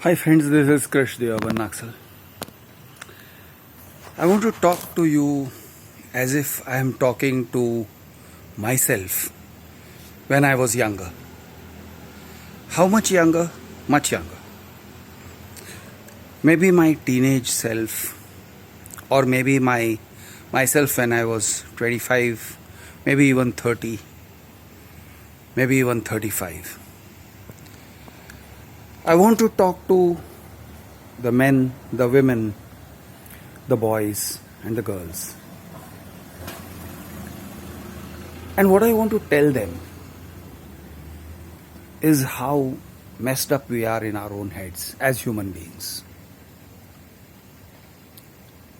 Hi friends, this is Krish, the Urban Naxal. I want to talk to you as if I am talking to myself when I was younger. How much younger? Much younger. Maybe my teenage self, or maybe myself when I was 25, maybe even 30, maybe even 35. I want to talk to the men, the women, the boys and the girls. And what I want to tell them is how messed up we are in our own heads as human beings.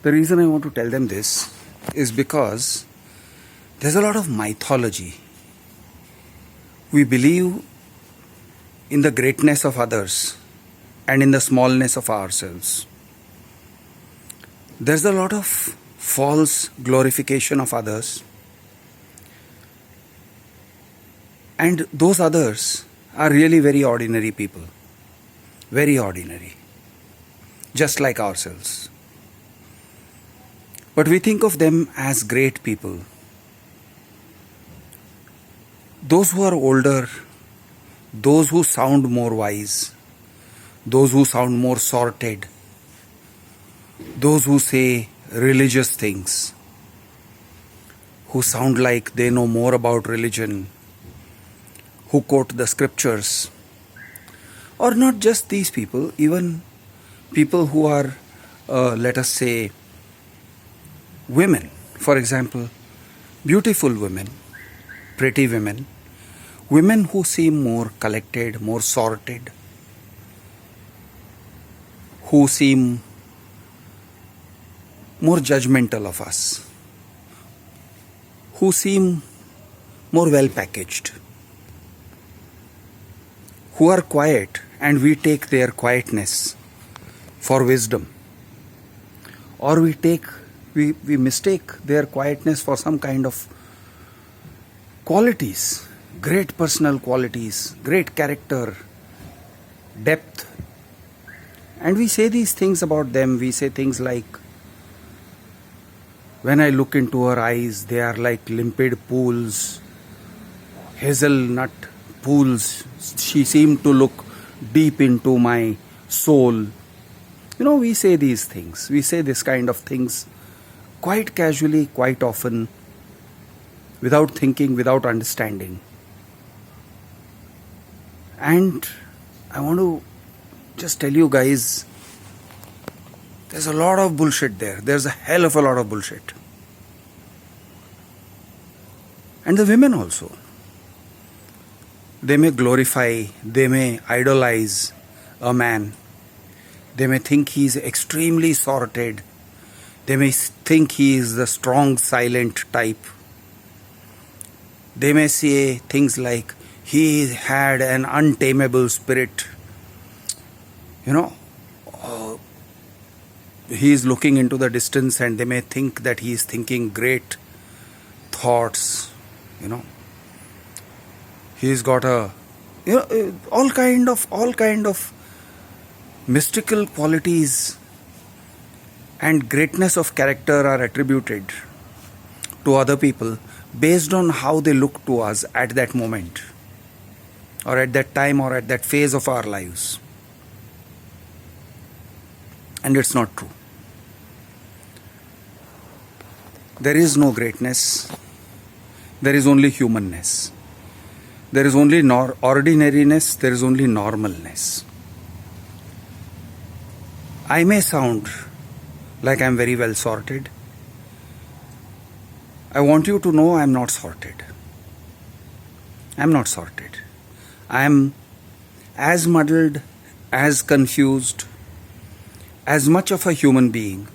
The reason I want to tell them this is because there's a lot of mythology. We believe in the greatness of others and in the smallness of ourselves. There's a lot of false glorification of others, and those others are really very ordinary people, very ordinary, just like ourselves. But we think of them as great people. Those who are older, those who sound more wise, those who sound more sorted, those who say religious things, who sound like they know more about religion, who quote the scriptures, or not just these people, even people who are, let us say, women, for example, beautiful women, pretty women, women who seem more collected, more sorted, who seem more judgmental of us, who seem more well packaged, who are quiet and we take their quietness for wisdom, or we mistake their quietness for some kind of qualities, great personal qualities, great character, depth. And we say these things about them. We say things like, when I look into her eyes, they are like limpid pools, hazelnut pools. She seemed to look deep into my soul. We say these things. We say this kind of things quite casually, quite often, without thinking, without understanding. And I want to just tell you guys, there's a lot of bullshit there. There's a hell of a lot of bullshit. And the women also. They may glorify, they may idolize a man. They may think he's extremely sorted. They may think he is the strong, silent type. They may say things like, he had an untamable spirit. He is looking into the distance and they may think that he is thinking great thoughts. He's got all kind of mystical qualities and greatness of character are attributed to other people based on how they look to us at that moment, or at that time, or at that phase of our lives. And it's not true. There is no greatness. There is only humanness. There is only ordinariness. There is only normalness. I may sound like I'm very well sorted. I want you to know I'm not sorted. I'm not sorted. I'm as muddled, as confused, as much of a human being,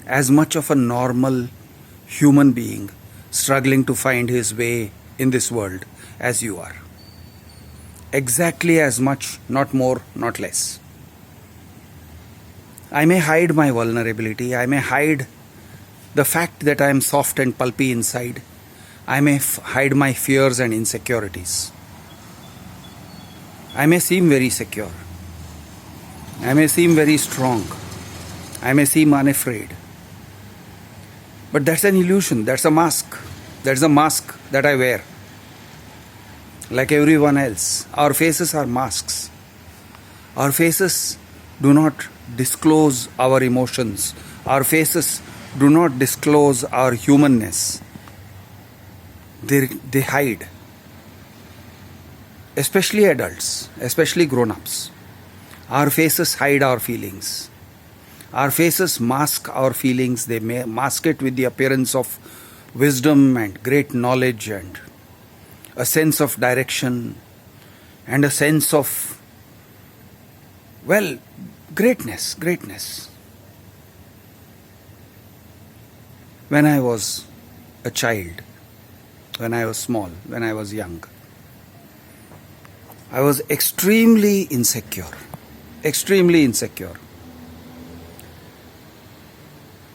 as much of a normal human being struggling to find his way in this world as you are. Exactly as much, not more, not less. I may hide my vulnerability. I may hide the fact that I am soft and pulpy inside. I may hide my fears and insecurities. I may seem very secure. I may seem very strong. I may seem unafraid. But that's an illusion. That's a mask. That's a mask that I wear. Like everyone else. Our faces are masks. Our faces do not disclose our emotions. Our faces do not disclose our humanness. They hide. Especially adults, especially grown-ups. Our faces hide our feelings. Our faces mask our feelings. They may mask it with the appearance of wisdom and great knowledge and a sense of direction and a sense of, well, greatness. When I was a child, when I was small, when I was young, I was extremely insecure. Extremely insecure.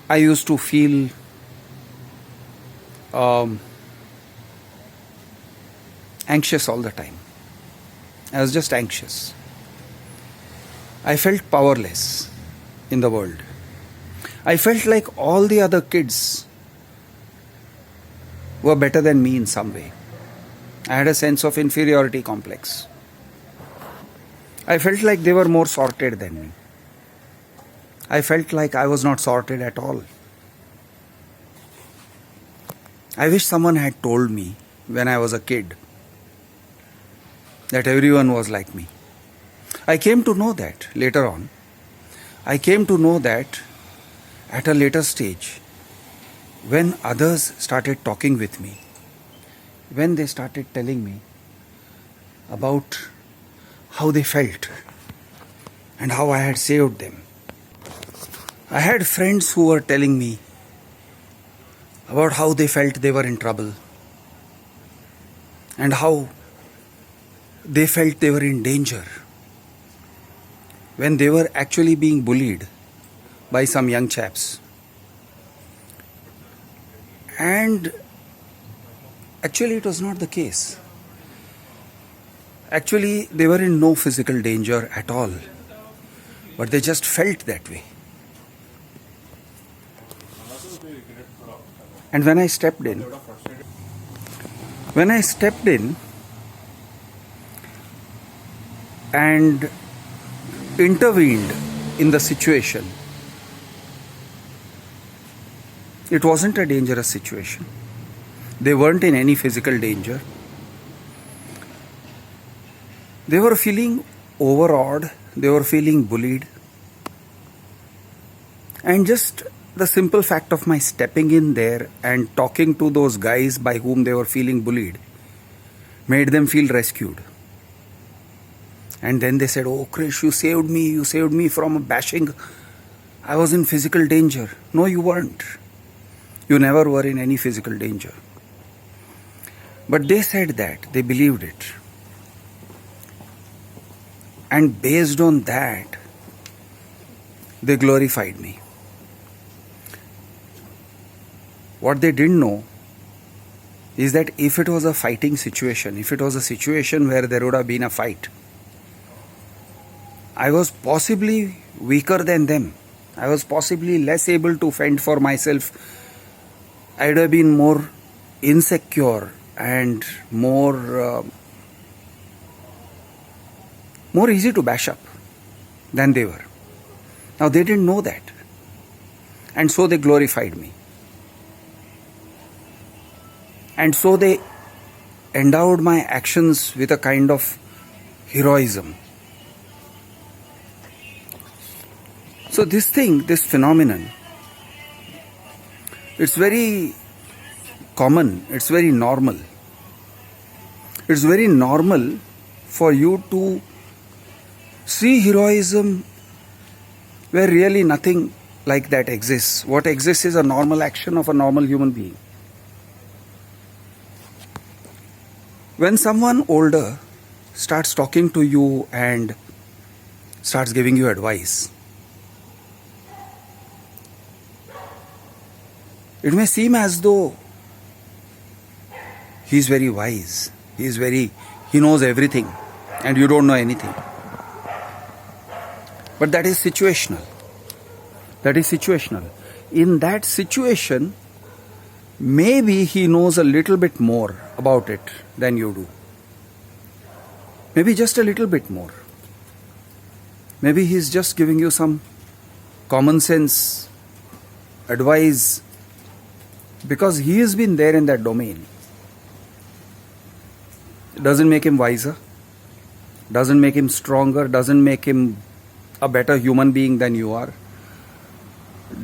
I used to feel anxious all the time. I was just anxious. I felt powerless in the world. I felt like all the other kids were better than me in some way. I had a sense of inferiority complex. I felt like they were more sorted than me. I felt like I was not sorted at all. I wish someone had told me when I was a kid that everyone was like me. I came to know that later on. I came to know that at a later stage, when others started talking with me, when they started telling me about how they felt and how I had saved them. I had friends who were telling me about how they felt they were in trouble and how they felt they were in danger when they were actually being bullied by some young chaps. And actually it was not the case. Actually they were in no physical danger at all, but they just felt that way. And when I stepped in and intervened in the situation, it wasn't a dangerous situation. They weren't in any physical danger. They were feeling overawed. They were feeling bullied. And just the simple fact of my stepping in there and talking to those guys by whom they were feeling bullied made them feel rescued. And then they said, "Oh, Krish, you saved me from a bashing. I was in physical danger." No, you weren't. You never were in any physical danger. But they said that, they believed it. And based on that, they glorified me. What they didn't know is that if it was a fighting situation, if it was a situation where there would have been a fight, I was possibly weaker than them. I was possibly less able to fend for myself. I would have been more insecure and more easy to bash up than they were. Now they didn't know that. And so they glorified me. And so they endowed my actions with a kind of heroism. So this phenomenon, it's very common, it's very normal. It's very normal for you to see heroism where really nothing like that exists. What exists is a normal action of a normal human being. When someone older starts talking to you and starts giving you advice, it may seem as though he's very wise, he knows everything and you don't know anything. But that is situational. That is situational. In that situation, maybe he knows a little bit more about it than you do. Maybe just a little bit more. Maybe he's just giving you some common sense advice because he has been there in that domain. It doesn't make him wiser, doesn't make him stronger, doesn't make him a better human being than you are,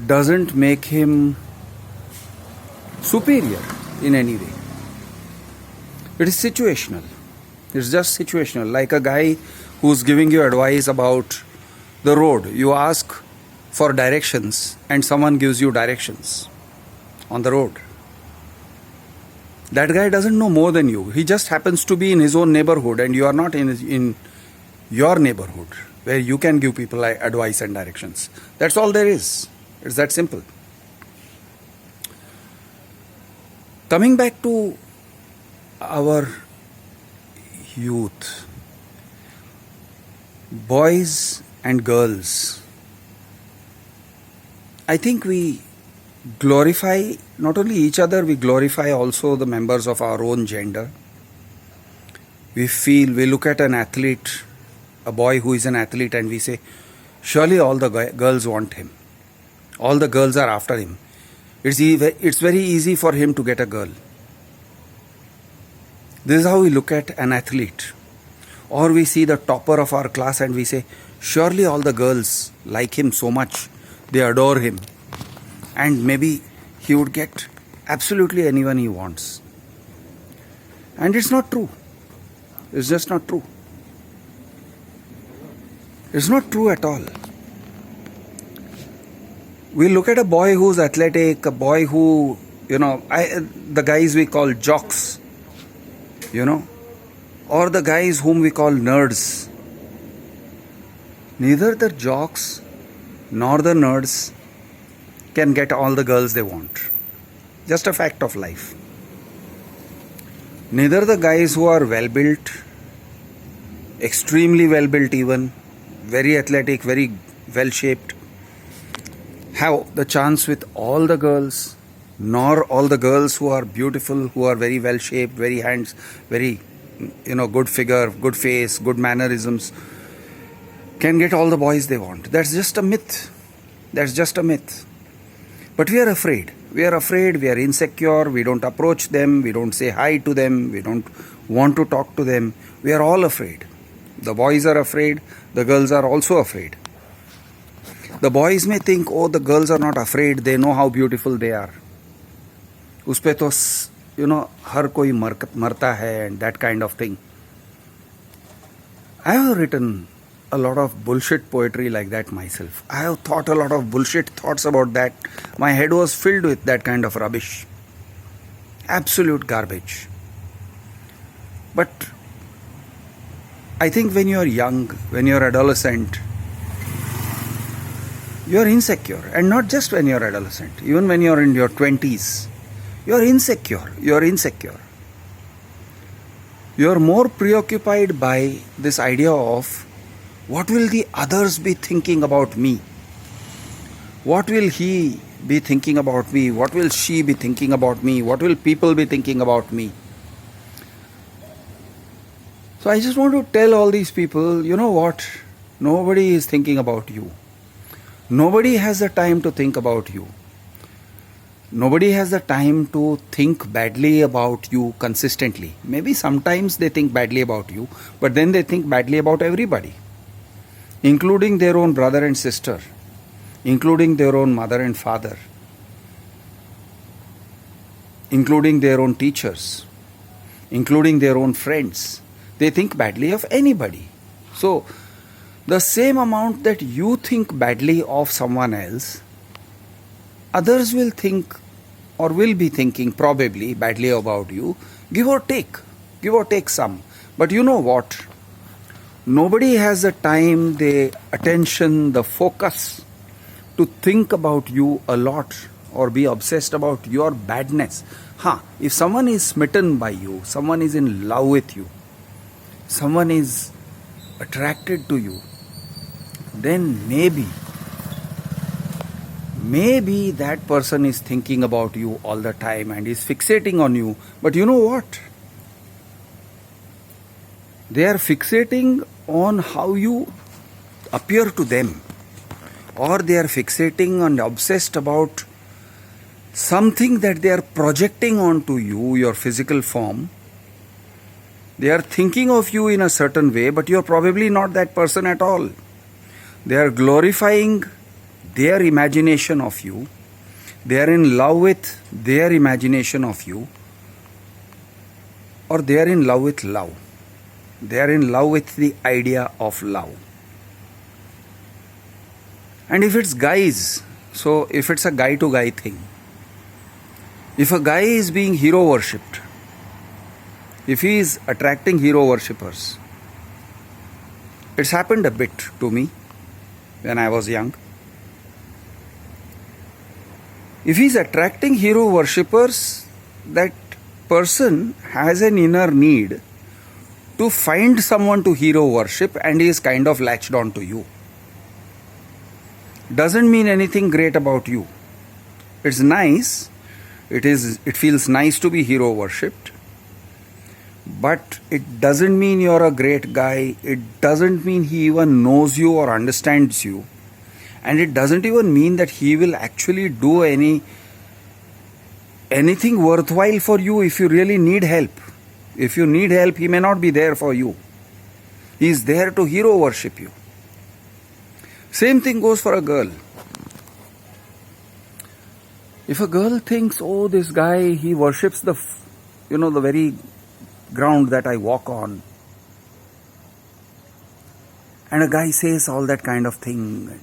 doesn't make him superior in any way. It is situational. It's just situational. Like a guy who's giving you advice about the road. You ask for directions and someone gives you directions on the road. That guy doesn't know more than you. He just happens to be in his own neighborhood and you are not in your neighborhood where you can give people advice and directions. That's all there is. It's that simple. Coming back to our youth, boys and girls, I think we glorify not only each other, we glorify also the members of our own gender. We look at an athlete, a boy who is an athlete, and we say, surely all the girls want him. All the girls are after him. It's very easy for him to get a girl. This is how we look at an athlete. Or we see the topper of our class and we say, surely all the girls like him so much, they adore him. And maybe he would get absolutely anyone he wants. And it's not true. It's just not true. It's not true at all. We look at a boy who's athletic, a boy who, the guys we call jocks, or the guys whom we call nerds. Neither the jocks nor the nerds can get all the girls they want. Just a fact of life. Neither the guys who are well built, extremely well built even, very athletic, very well shaped, have the chance with all the girls, nor all the girls who are beautiful, who are very well shaped, very hands, very good figure, good face, good mannerisms, can get all the boys they want. That's just a myth. That's just a myth. But we are afraid. We are afraid, we are insecure, we don't approach them, we don't say hi to them, we don't want to talk to them. We are all afraid. The boys are afraid, the girls are also afraid. The boys may think, oh, the girls are not afraid, they know how beautiful they are. Uspe to, har koi marta hai and that kind of thing. I have written a lot of bullshit poetry like that myself. I have thought a lot of bullshit thoughts about that. My head was filled with that kind of rubbish. Absolute garbage. But I think when you are young, when you are adolescent, you are insecure. And not just when you are adolescent. Even when you are in your 20s, you are insecure. You are insecure. You are more preoccupied by this idea of what will the others be thinking about me? What will he be thinking about me? What will she be thinking about me? What will people be thinking about me? So I just want to tell all these people, you know what? Nobody is thinking about you. Nobody has the time to think about you. Nobody has the time to think badly about you consistently. Maybe sometimes they think badly about you, but then they think badly about everybody, including their own brother and sister, including their own mother and father, including their own teachers, including their own friends. They think badly of anybody. So, the same amount that you think badly of someone else, others will think or will be thinking probably badly about you, give or take some. But you know what? Nobody has the time, the attention, the focus to think about you a lot or be obsessed about your badness. If someone is smitten by you, someone is in love with you, someone is attracted to you, then maybe that person is thinking about you all the time and is fixating on you. But you know what? They are fixating on how you appear to them, or they are fixating and obsessed about something that they are projecting onto you, your physical form. They are thinking of you in a certain way, but you are probably not that person at all. They are glorifying their imagination of you. They are in love with their imagination of you, or they are in love with love. They are in love with the idea of love. And if it's guys, so if it's a guy to guy thing, if a guy is being hero worshipped, if he is attracting hero worshippers, it's happened a bit to me when I was young. If he is attracting hero worshippers, that person has an inner need to find someone to hero worship, and he is kind of latched on to you. Doesn't mean anything great about you. It's nice. It feels nice to be hero worshipped. But it doesn't mean you're a great guy. It doesn't mean he even knows you or understands you. And it doesn't even mean that he will actually do anything worthwhile for you if you really need help. If you need help, he may not be there for you. He is there to hero worship you. Same thing goes for a girl. If a girl thinks, oh, this guy, he worships the very ground that I walk on, and a guy says all that kind of thing,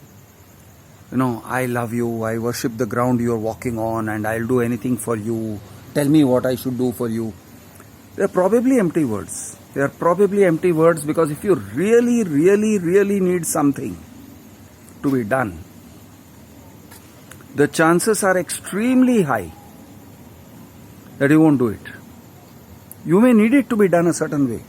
I love you, I worship the ground you're walking on, and I'll do anything for you, tell me what I should do for you. They're probably empty words. They are probably empty words, because if you really, really, really need something to be done, the chances are extremely high that he won't do it. You may need it to be done a certain way.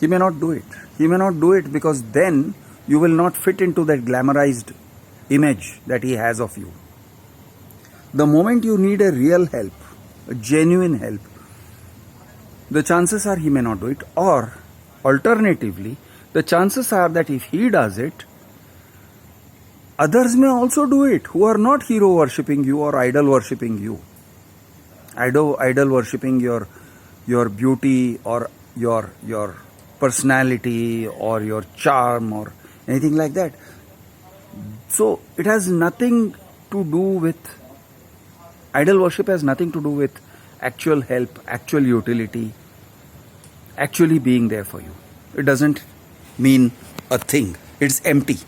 He may not do it. He may not do it because then you will not fit into that glamorized image that he has of you. The moment you need a real help, a genuine help, the chances are he may not do it. Or alternatively, the chances are that if he does it, others may also do it who are not hero worshipping you or idol worshipping you. Idol worshipping your beauty or your personality or your charm or anything like that. So it has nothing to do with, idol worship has nothing to do with actual help, actual utility, actually being there for you. It doesn't mean a thing. It's empty.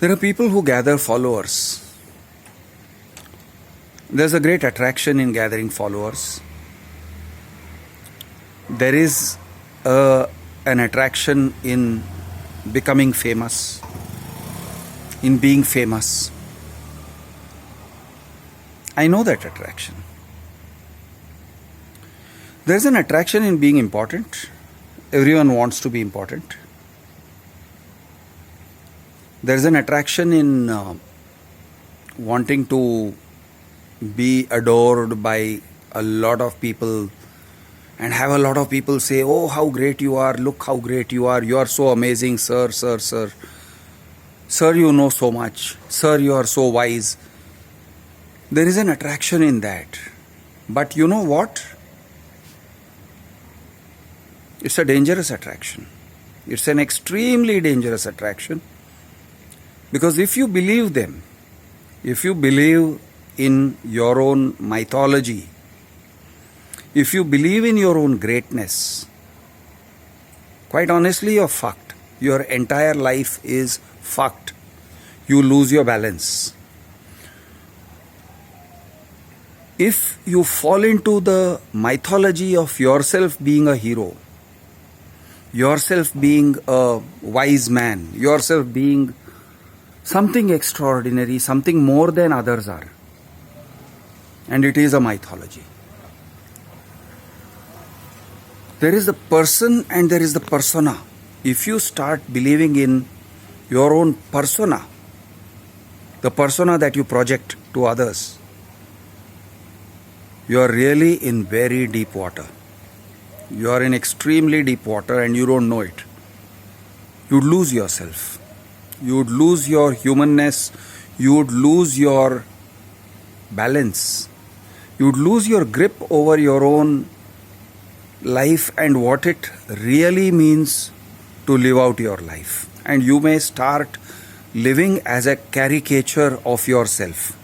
There are people who gather followers. There's a great attraction in gathering followers. There is an attraction in becoming famous, in being famous. I know that attraction. There's an attraction in being important. Everyone wants to be important. There's an attraction in wanting to be adored by a lot of people and have a lot of people say, oh, how great you are, look how great you are so amazing, sir, sir, sir. Sir, you know so much. Sir, you are so wise. There is an attraction in that. But you know what? It's a dangerous attraction. It's an extremely dangerous attraction. Because if you believe them, if you believe in your own mythology, if you believe in your own greatness, quite honestly, you're fucked. Your entire life is fucked. You lose your balance. If you fall into the mythology of yourself being a hero, yourself being a wise man, yourself being something extraordinary, something more than others are, and it is a mythology. There is the person and there is the persona. if you start believing in your own persona, the persona that you project to others, you are really in very deep water. You are in extremely deep water and you don't know it. You would lose yourself. You would lose your humanness. You would lose your balance. You would lose your grip over your own life and what it really means to live out your life. And you may start living as a caricature of yourself.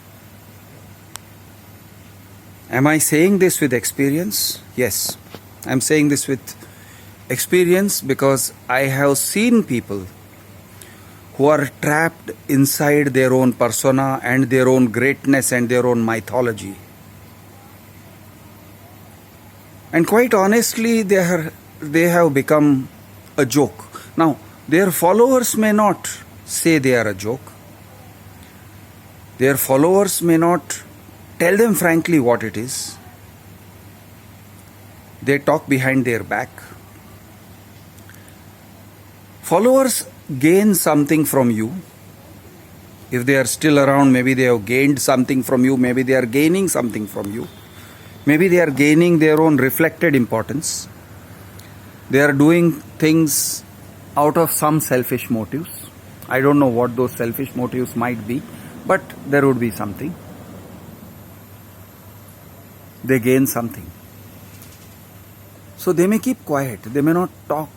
Am I saying this with experience? Yes, I'm saying this with experience because I have seen people who are trapped inside their own persona and their own greatness and their own mythology. And quite honestly, they have become a joke. Now, their followers may not say they are a joke. Their followers may not tell them frankly what it is. They talk behind their back. Followers gain something from you. If they are still around, maybe they have gained something from you. Maybe they are gaining something from you. Maybe they are gaining their own reflected importance. They are doing things out of some selfish motives. I don't know what those selfish motives might be, but there would be something. They gain something. So they may keep quiet. They may not talk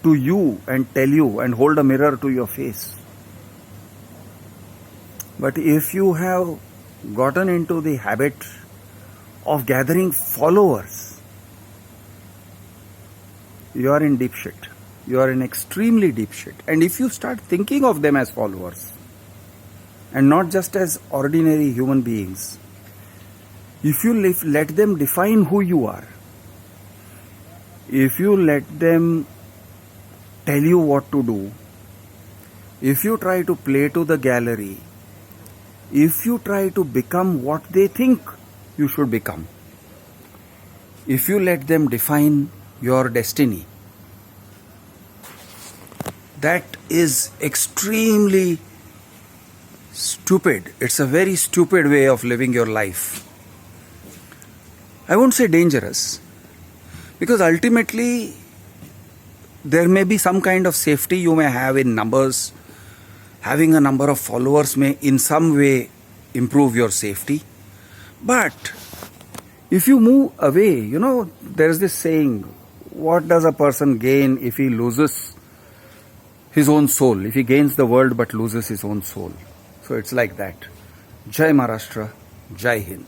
to you and tell you and hold a mirror to your face. But if you have gotten into the habit of gathering followers, you are in deep shit. You are in extremely deep shit. And if you start thinking of them as followers and not just as ordinary human beings, if you let them define who you are, if you let them tell you what to do, if you try to play to the gallery, if you try to become what they think you should become, if you let them define your destiny, that is extremely stupid. It's a very stupid way of living your life. I won't say dangerous, because ultimately there may be some kind of safety you may have in numbers. Having a number of followers may in some way improve your safety. But if you move away, there's this saying, what does a person gain if he loses his own soul? If he gains the world but loses his own soul. So it's like that. Jai Maharashtra, Jai Hind.